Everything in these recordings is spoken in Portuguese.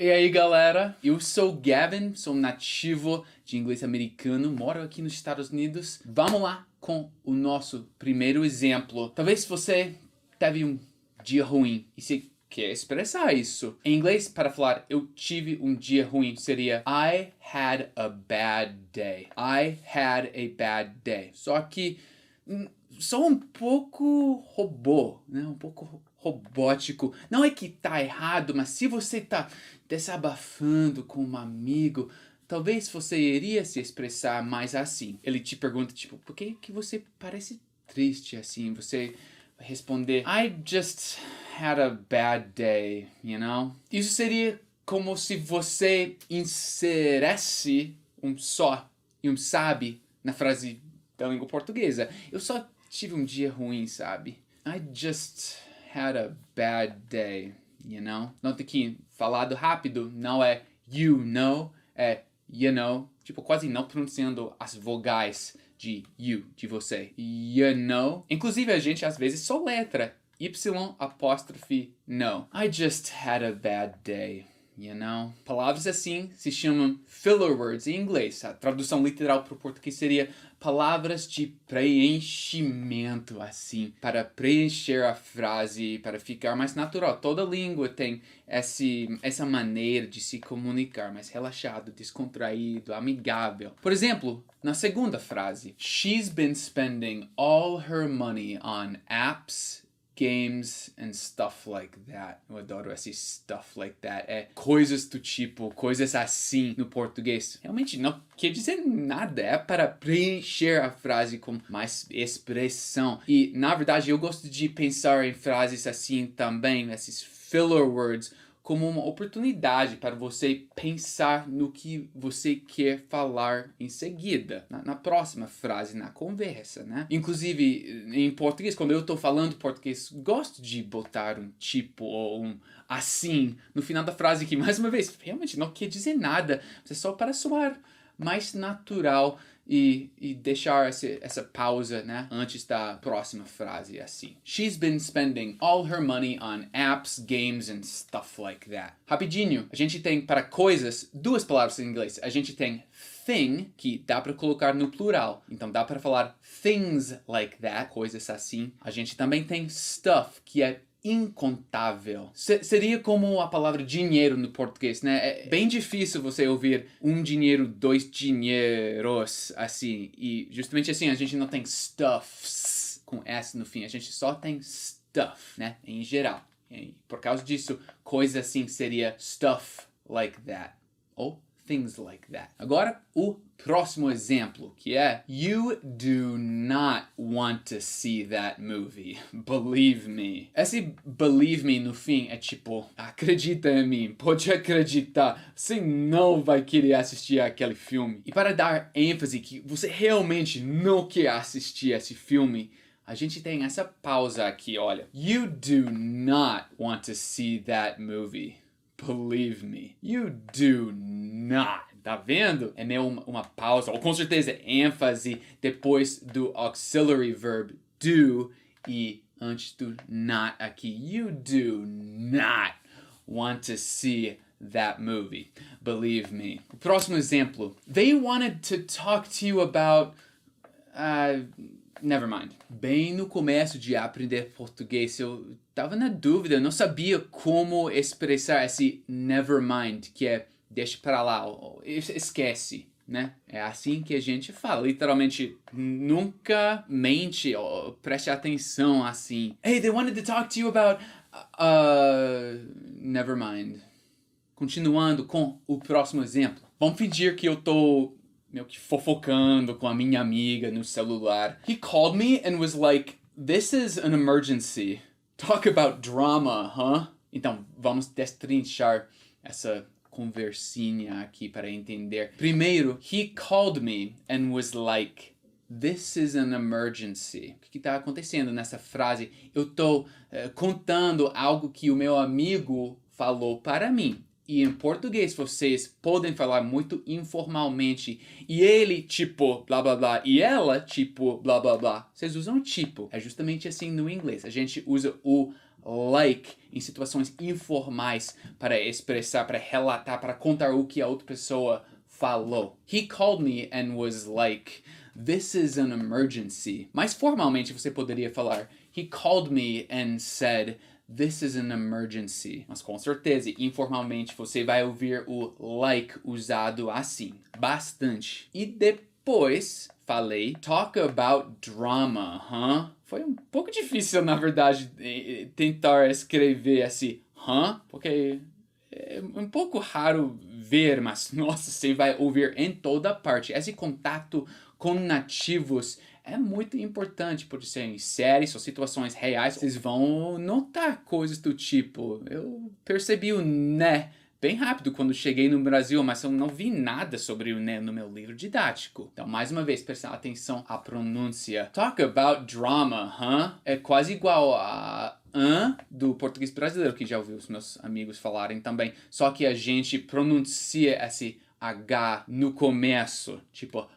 E aí galera, eu sou Gavin, sou um nativo de inglês americano, moro aqui nos Estados Unidos. Vamos lá com o nosso primeiro exemplo. Talvez você teve um dia ruim e você quer expressar isso. Em inglês, para falar eu tive um dia ruim, seria I had a bad day. I had a bad day. Só que sou um pouco robô, né? Um pouco robótico. Não é que tá errado, mas se você tá desabafando com um amigo, talvez você iria se expressar mais assim. Ele te pergunta, tipo, por que você parece triste assim? Você vai responder, I just had a bad day, you know? Isso seria como se você inserisse um só e um sabe na frase da língua portuguesa. Eu só tive um dia ruim, sabe? I just had a bad day, you know? Nota que falado rápido não é you know, é you know. Tipo, quase não pronunciando as vogais de you, de você. You know. Inclusive, a gente às vezes soletra Y apóstrofe no. I just had a bad day. You know? Palavras assim se chamam filler words em inglês. A tradução literal para o português seria palavras de preenchimento, assim, para preencher a frase, para ficar mais natural. Toda língua tem essa maneira de se comunicar, mais relaxado, descontraído, amigável. Por exemplo, na segunda frase, she's been spending all her money on apps, games and stuff like that. Eu adoro esse stuff like that. É coisas do tipo, coisas assim no português. Realmente não quer dizer nada. É para preencher a frase com mais expressão. E, na verdade, eu gosto de pensar em frases assim também, esses filler words, como uma oportunidade para você pensar no que você quer falar em seguida, na próxima frase, na conversa, né? Inclusive, em português, quando eu estou falando português, gosto de botar um tipo ou um assim no final da frase, que, mais uma vez, realmente não quer dizer nada, é só para soar mais natural e deixar essa pausa, né, antes da próxima frase, assim. She's been spending all her money on apps, games and stuff like that. Rapidinho, a gente tem para coisas duas palavras em inglês. A gente tem thing, que dá para colocar no plural. Então dá para falar things like that, coisas assim. A gente também tem stuff, que é incontável. Seria como a palavra dinheiro no português, né? É bem difícil você ouvir um dinheiro, dois dinheiros, assim. E justamente assim, a gente não tem stuffs com S no fim. A gente só tem stuff, né? Em geral. E por causa disso, coisa assim seria stuff like that. Ou things like that. Agora, o próximo exemplo, que é You do not want to see that movie. Believe me. Esse believe me no fim é tipo, acredita em mim, pode acreditar, você não vai querer assistir aquele filme. E para dar ênfase que você realmente não quer assistir esse filme, a gente tem essa pausa aqui, olha. You do not want to see that movie. Believe me. You do not. Tá vendo? É meio uma pausa, ou com certeza ênfase depois do auxiliary verb do e antes do not aqui. You do not want to see that movie. Believe me. O próximo exemplo. They wanted to talk to you about... Never mind. Bem no começo de aprender português, eu tava na dúvida, eu não sabia como expressar esse never mind, que é deixa pra lá, esquece, né? É assim que a gente fala, literalmente, nunca mente, ou preste atenção assim. Hey, they wanted to talk to you about... never mind. Continuando com o próximo exemplo. Vamos fingir que eu tô meio que fofocando com a minha amiga no celular. He called me and was like, this is an emergency. Talk about drama, huh? Então, vamos destrinchar essa conversinha aqui para entender. Primeiro, he called me and was like, this is an emergency. O que está acontecendo nessa frase? Eu tô contando algo que o meu amigo falou para mim. E em português vocês podem falar muito informalmente. E ele, tipo, blá blá blá. E ela, tipo, blá blá blá. Vocês usam tipo. É justamente assim no inglês. A gente usa o like em situações informais para expressar, para relatar, para contar o que a outra pessoa falou. He called me and was like, "This is an emergency." Mais formalmente você poderia falar, he called me and said, "This is an emergency." Mas com certeza, informalmente, você vai ouvir o like usado assim, bastante. E depois falei, talk about drama, huh? Foi um pouco difícil, na verdade, tentar escrever assim, porque é um pouco raro ver, mas nossa, você vai ouvir em toda parte. Esse contato com nativos é muito importante, pode ser em séries ou situações reais. Vocês vão notar coisas do tipo, eu percebi o né bem rápido quando cheguei no Brasil, mas eu não vi nada sobre o né no meu livro didático. Então, mais uma vez, prestar atenção à pronúncia. Talk about drama, é quase igual a do português brasileiro, que já ouvi os meus amigos falarem também. Só que a gente pronuncia esse H no começo, tipo,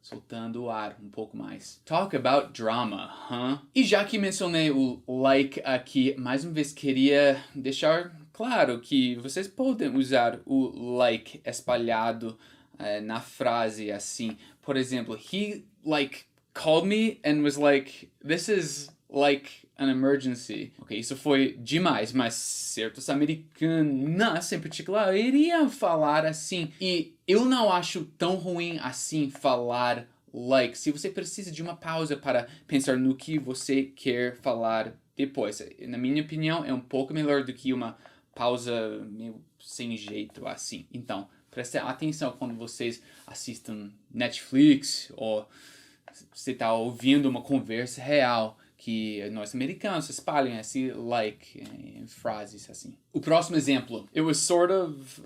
soltando o ar um pouco mais. Talk about drama, E já que mencionei o like aqui, mais uma vez queria deixar claro que vocês podem usar o like espalhado na frase assim. Por exemplo, he called me and was like, "This is like an emergency." Ok, isso foi demais, mas certos americanos em particular iriam falar assim. E eu não acho tão ruim assim falar like. Se você precisa de uma pausa para pensar no que você quer falar depois. Na minha opinião, é um pouco melhor do que uma pausa meio sem jeito assim. Então, prestem atenção quando vocês assistem Netflix ou você está ouvindo uma conversa real que nós americanos espalham esse like em frases assim. O próximo exemplo. It was sort of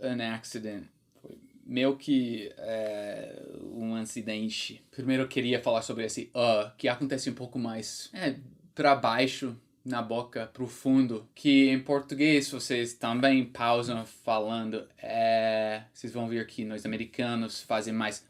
an accident. Foi meio que um acidente. Primeiro eu queria falar sobre esse que acontece um pouco mais para baixo na boca, pro fundo, que em português vocês também pausam falando, vocês vão ver que nós americanos fazem mais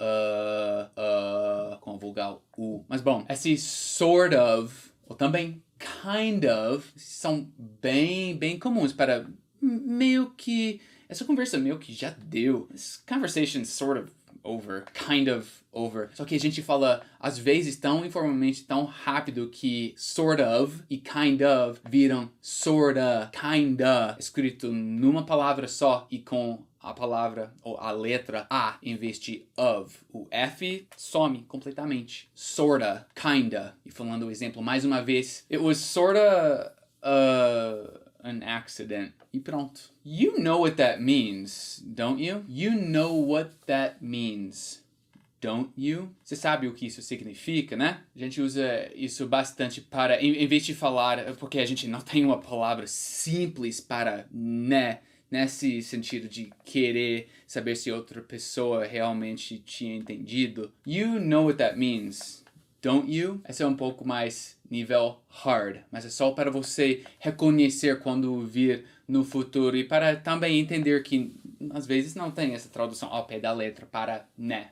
com a vogal U. Mas bom, esse sort of, ou também kind of, são bem comuns para meio que, essa conversa meio que já deu. This conversation's sort of over, kind of over. Só que a gente fala, às vezes, tão informalmente, tão rápido que sort of e kind of viram sorta, kinda, escrito numa palavra só e com a palavra ou a letra A em vez de of. O F some completamente. Sorta, kinda. E falando o exemplo mais uma vez, it was sorta an accident. E pronto. You know what that means, don't you? You know what that means, don't you? Você sabe o que isso significa, né? A gente usa isso bastante para, em vez de falar, porque a gente não tem uma palavra simples para né, nesse sentido de querer saber se outra pessoa realmente tinha entendido. You know what that means, don't you? Essa é um pouco mais nível hard, mas é só para você reconhecer quando vir no futuro e para também entender que às vezes não tem essa tradução ao pé da letra para né?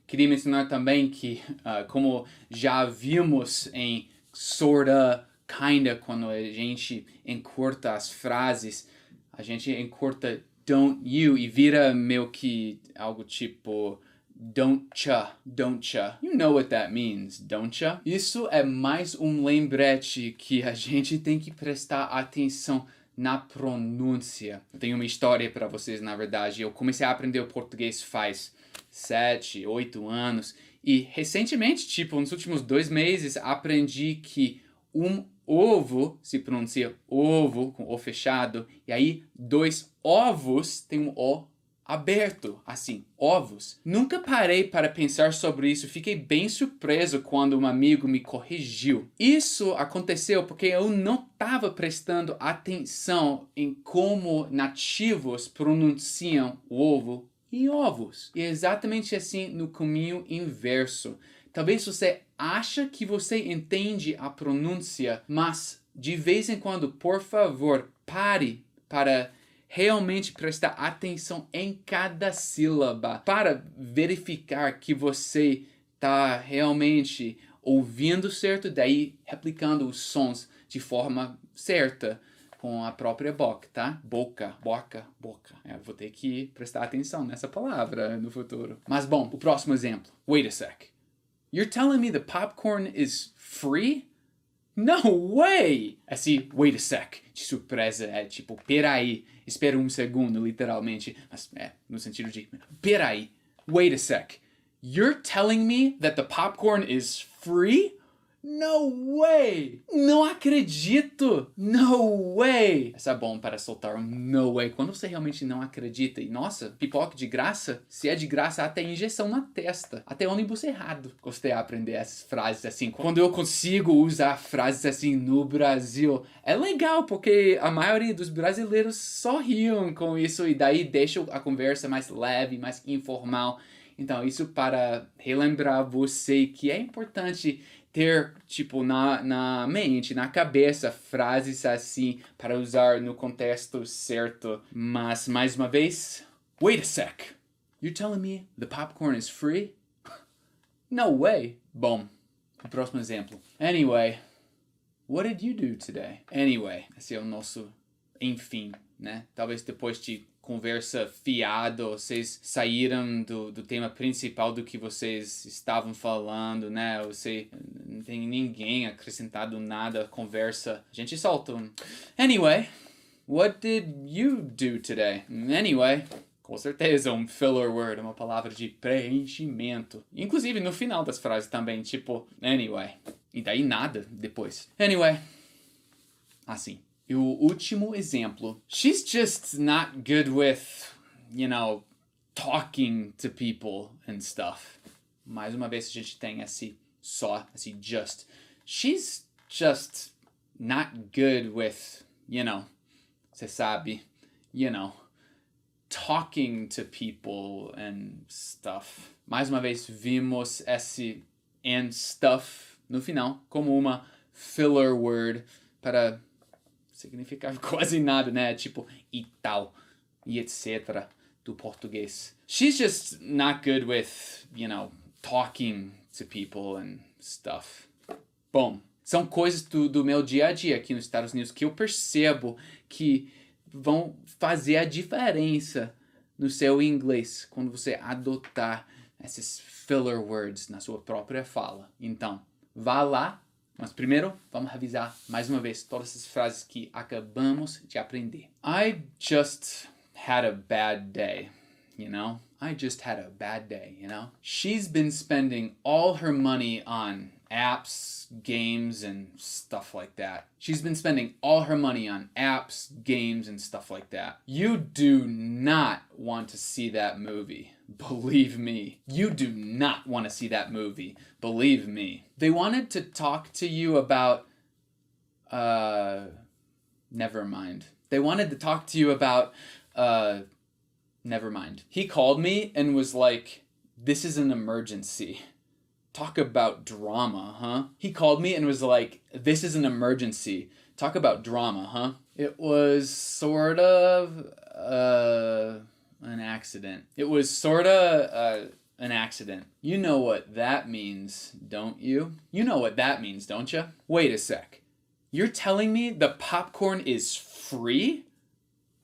Queria mencionar também que, como já vimos em sorta, kinda, quando a gente encurta as frases, a gente encurta don't you e vira meio que algo tipo don't ya. You know what that means, don't ya? Isso é mais um lembrete que a gente tem que prestar atenção na pronúncia. Eu tenho uma história para vocês, na verdade. Eu comecei a aprender o português faz 7, 8 anos. E recentemente, nos últimos 2 meses, aprendi que um ovo se pronuncia ovo, com O fechado. E aí, 2 ovos tem um O aberto, assim, ovos. Nunca parei para pensar sobre isso. Fiquei bem surpreso quando um amigo me corrigiu. Isso aconteceu porque eu não estava prestando atenção em como nativos pronunciam o ovo e ovos. E é exatamente assim no caminho inverso. Talvez você acha que você entende a pronúncia, mas de vez em quando, por favor, pare para realmente prestar atenção em cada sílaba para verificar que você está realmente ouvindo certo, daí replicando os sons de forma certa, com a própria boca, tá? Boca. Vou ter que prestar atenção nessa palavra no futuro. Mas bom, o próximo exemplo. Wait a sec. You're telling me the popcorn is free? No way! Assim, wait a sec, de surpresa, é tipo, peraí, espera um segundo, literalmente, mas no sentido de, peraí, wait a sec, you're telling me that the popcorn is free? No way! Não acredito! No way! Essa é bom para soltar um no way quando você realmente não acredita. E nossa, pipoca de graça? Se é de graça, até injeção na testa. Até ônibus errado. Gostei de aprender essas frases assim. Quando eu consigo usar frases assim no Brasil, é legal, porque a maioria dos brasileiros só riam com isso e daí deixa a conversa mais leve, mais informal. Então, isso para relembrar você que é importante ter, tipo, na mente, na cabeça, frases assim para usar no contexto certo. Mas, mais uma vez, wait a sec. You're telling me the popcorn is free? No way. Bom, o próximo exemplo. Anyway, what did you do today? Anyway, esse é o nosso enfim, né? Talvez depois de conversa fiada, vocês saíram do tema principal do que vocês estavam falando, né? Você não tem ninguém acrescentado nada à conversa. A gente solta um anyway, what did you do today? Anyway, com certeza um filler word, uma palavra de preenchimento. Inclusive no final das frases também, tipo anyway. E daí nada depois. Anyway, assim. E o último exemplo. She's just not good with, talking to people and stuff. Mais uma vez a gente tem esse just. She's just not good with, você sabe, talking to people and stuff. Mais uma vez vimos esse and stuff no final como uma filler word para significa quase nada, né? Tipo, e tal, e etc. do português. She's just not good with, talking to people and stuff. Bom, são coisas do meu dia a dia aqui nos Estados Unidos que eu percebo que vão fazer a diferença no seu inglês quando você adotar esses filler words na sua própria fala. Então, vá lá. Mas primeiro, vamos revisar mais uma vez todas essas frases que acabamos de aprender. I just had a bad day, I just had a bad day, She's been spending all her money on apps, games, and stuff like that. She's been spending all her money on apps, games, and stuff like that. You do not want to see that movie. Believe me. You do not want to see that movie. Believe me. They wanted to talk to you about, never mind. They wanted to talk to you about, never mind. He called me and was like, this is an emergency. Talk about drama, huh? He called me and was like, this is an emergency. Talk about drama, huh? It was sort of, an accident. It was sort of, an accident. You know what that means, don't you? You know what that means, don't you? Wait a sec. You're telling me the popcorn is free?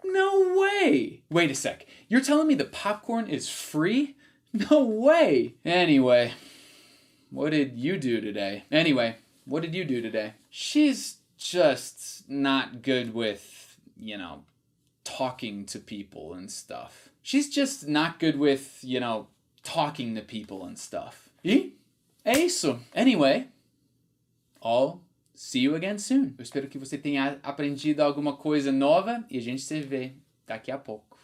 No way! Wait a sec. You're telling me the popcorn is free? No way! Anyway, what did you do today? She's just not good with, talking to people and stuff. She's just not good with, talking to people and stuff. E é isso. Anyway, I'll see you again soon. Eu espero que você tenha aprendido alguma coisa nova e a gente se vê daqui a pouco.